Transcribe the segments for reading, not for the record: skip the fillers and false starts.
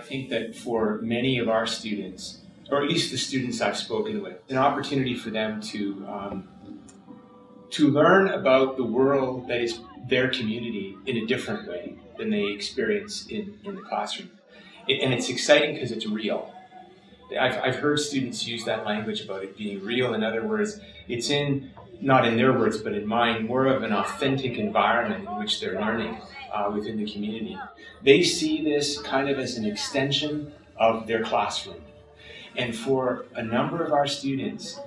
think that for many of our students, or at least the students I've spoken with, an opportunity for them to learn about the world that is their community in a different way than they experience in the classroom. And it's exciting because it's real. I've heard students use that language about it being real. In other words, it's not in their words, but in mine, more of an authentic environment in which they're learning within the community. They see this kind of as an extension of their classroom. And for a number of our students,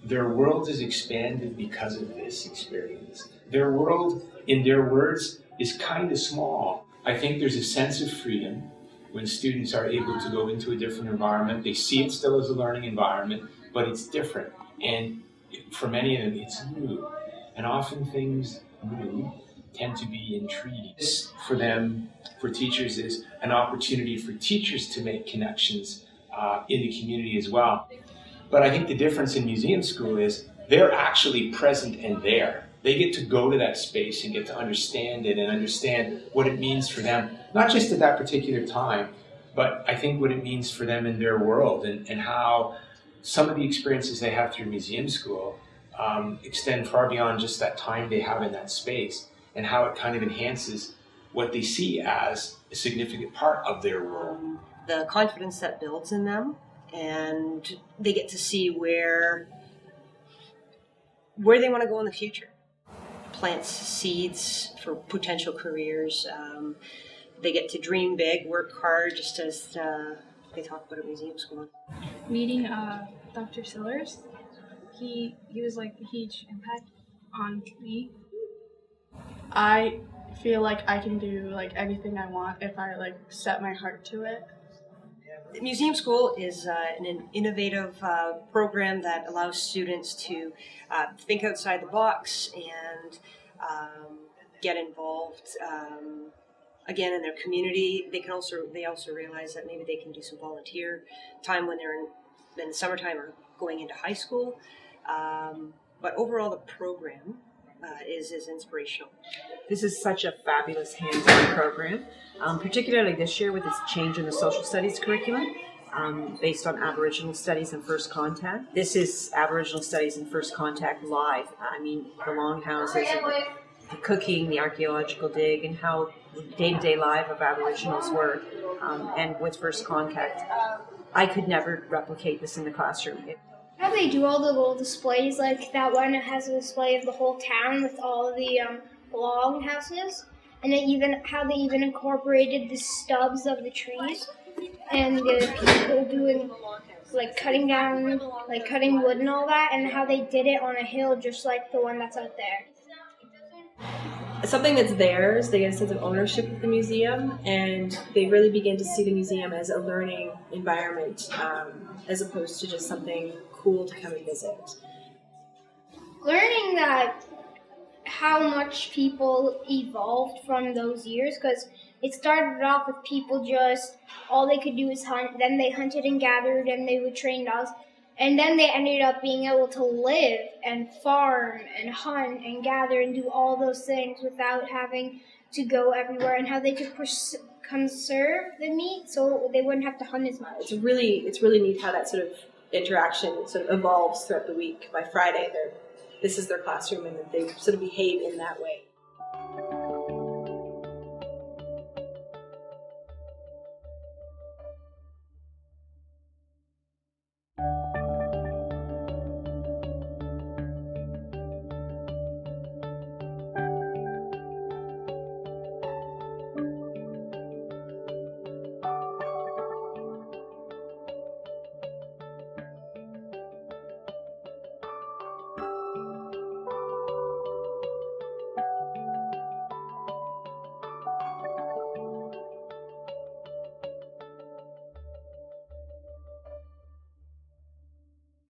their world is expanded because of this experience. Their world, in their words, is kind of small. I think there's a sense of freedom when students are able to go into a different environment. They see it still as a learning environment, but it's different. And for many of them, it's new. And often things new tend to be intriguing. This, for them, for teachers, is an opportunity for teachers to make connections in the community as well. But I think the difference in museum school is they're actually present and there. They get to go to that space and get to understand it and understand what it means for them, not just at that particular time, but I think what it means for them in their world and how some of the experiences they have through museum school extend far beyond just that time they have in that space, and how it kind of enhances what they see as a significant part of their world. The confidence that builds in them, and they get to see where they want to go in the future. Plants seeds for potential careers. They get to dream big, work hard, just as they talk about at museum school. Meeting Dr. Sillers, he was like a huge impact on me. I feel like I can do like anything I want if I like set my heart to it. Museum School is an innovative program that allows students to think outside the box and get involved again in their community. They also realize that maybe they can do some volunteer time when they're in the summertime or going into high school. But overall, the program is inspirational. This is such a fabulous hands-on program, particularly this year with its change in the social studies curriculum based on Aboriginal Studies and First Contact. This is Aboriginal Studies and First Contact live. I mean, the longhouses and the cooking, the archaeological dig, and how day-to-day life of Aboriginals work. And with First Contact, I could never replicate this in the classroom. How they do all the little displays, like that one has a display of the whole town with all the longhouses, and how they even incorporated the stubs of the trees, and the people doing cutting wood and all that, and how they did it on a hill just like the one that's out there. Something that's theirs, they get a sense of ownership of the museum, and they really begin to see the museum as a learning environment as opposed to just something cool to come and visit. Learning that how much people evolved from those years, because it started off with people just, all they could do is hunt, then they hunted and gathered, and they would train dogs, and then they ended up being able to live and farm and hunt and gather and do all those things without having to go everywhere, and how they could conserve the meat so they wouldn't have to hunt as much. It's really neat how that sort of interaction sort of evolves throughout the week. By Friday, this is their classroom, and they sort of behave in that way.